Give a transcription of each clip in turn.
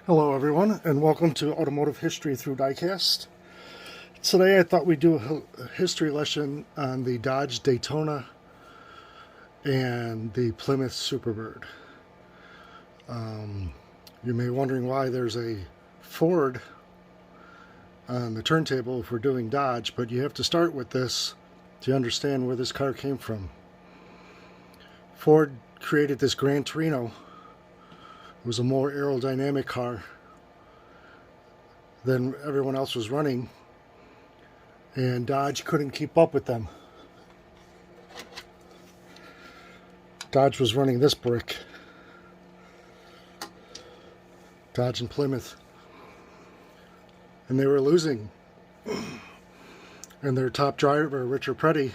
Hello everyone, and welcome to Automotive History through Diecast. Today I thought we'd do a history lesson on the Dodge Daytona and the Plymouth Superbird. You may be wondering why there's a Ford on the turntable if we're doing Dodge, but you have to start with this to understand where this car came from. Ford created this Gran Torino. It was a more aerodynamic car than everyone else was running, and Dodge couldn't keep up with them. Dodge was running this brick. Dodge and Plymouth. And they were losing. And their top driver, Richard Petty,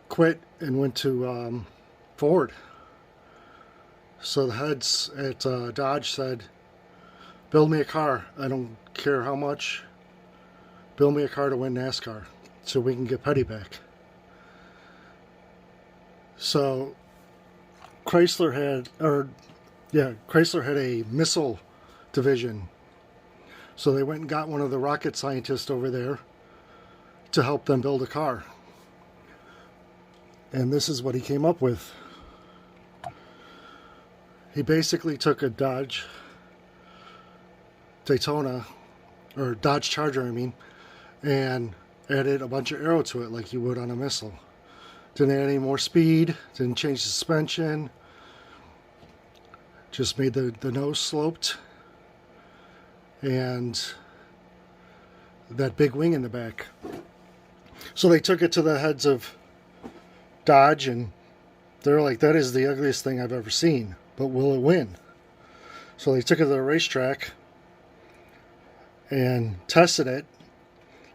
quit and went to Ford. So the heads at Dodge said, build me a car. I don't care how much. Build me a car to win NASCAR so we can get Petty back. So Chrysler had a missile division. So they went and got one of the rocket scientists over there to help them build a car. And this is what he came up with. He basically took a Dodge Daytona, or Dodge Charger, I mean, and added a bunch of aero to it like you would on a missile. Didn't add any more speed, didn't change the suspension, just made the nose sloped, and that big wing in the back. So they took it to the heads of Dodge, and they're like, that is the ugliest thing I've ever seen, but will it win? So they took it to the racetrack and tested it,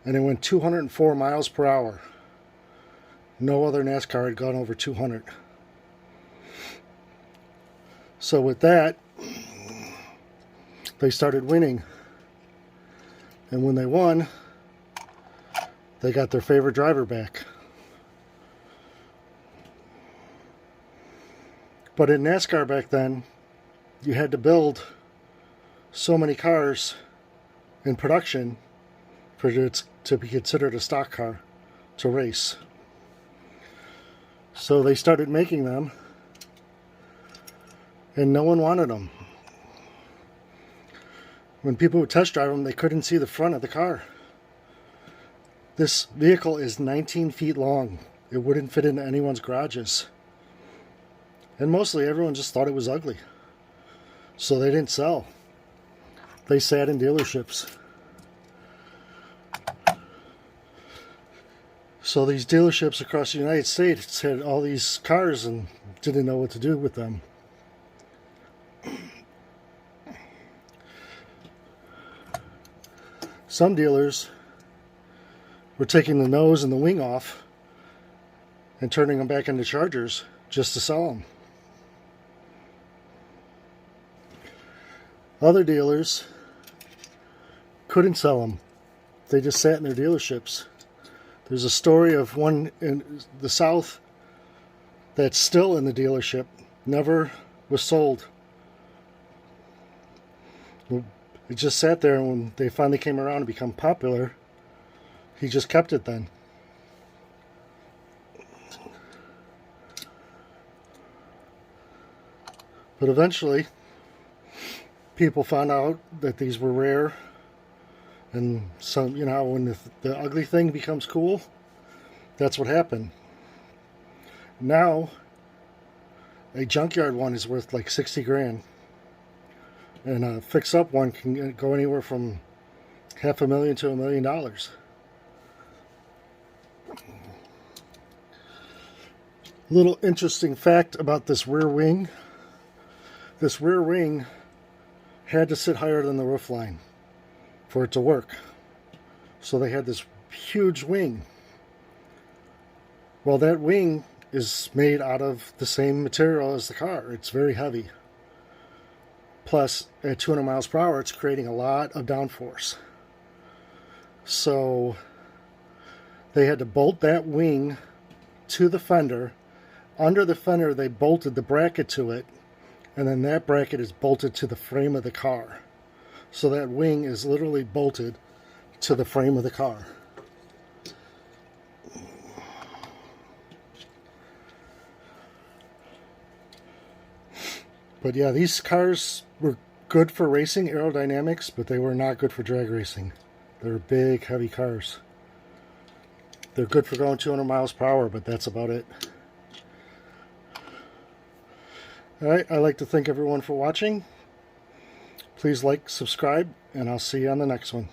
and it went 204 miles per hour. No other NASCAR had gone over 200. So with that, they started winning. And when they won, they got their favorite driver back. But in NASCAR back then, you had to build so many cars in production for it to be considered a stock car to race. So they started making them, and no one wanted them. When people would test drive them, they couldn't see the front of the car. This vehicle is 19 feet long. It wouldn't fit into anyone's garages. And mostly everyone just thought it was ugly. So they didn't sell. They sat in dealerships. So these dealerships across the United States had all these cars and didn't know what to do with them. Some dealers were taking the nose and the wing off and turning them back into Chargers just to sell them. Other dealers couldn't sell them. They just sat in their dealerships. There's a story of one in the South that's still in the dealership, never was sold. It just sat there, and when they finally came around and become popular, he just kept it then. But eventually, people found out that these were rare. And so, you know, when the ugly thing becomes cool, that's what happened. Now, a junkyard one is worth like 60 grand. And a fix-up one can go anywhere from $500,000 to $1 million. Little interesting fact about this rear wing. This rear wing had to sit higher than the roof line for it to work. So they had this huge wing. Well, that wing is made out of the same material as the car. It's very heavy. Plus, at 200 miles per hour, it's creating a lot of downforce. So they had to bolt that wing to the fender. Under the fender, they bolted the bracket to it and then that bracket is bolted to the frame of the car. So that wing is literally bolted to the frame of the car. But yeah, these cars were good for racing aerodynamics, but they were not good for drag racing. They're big, heavy cars. They're good for going 200 miles per hour, but that's about it. Alright, I'd like to thank everyone for watching. Please like, subscribe, and I'll see you on the next one.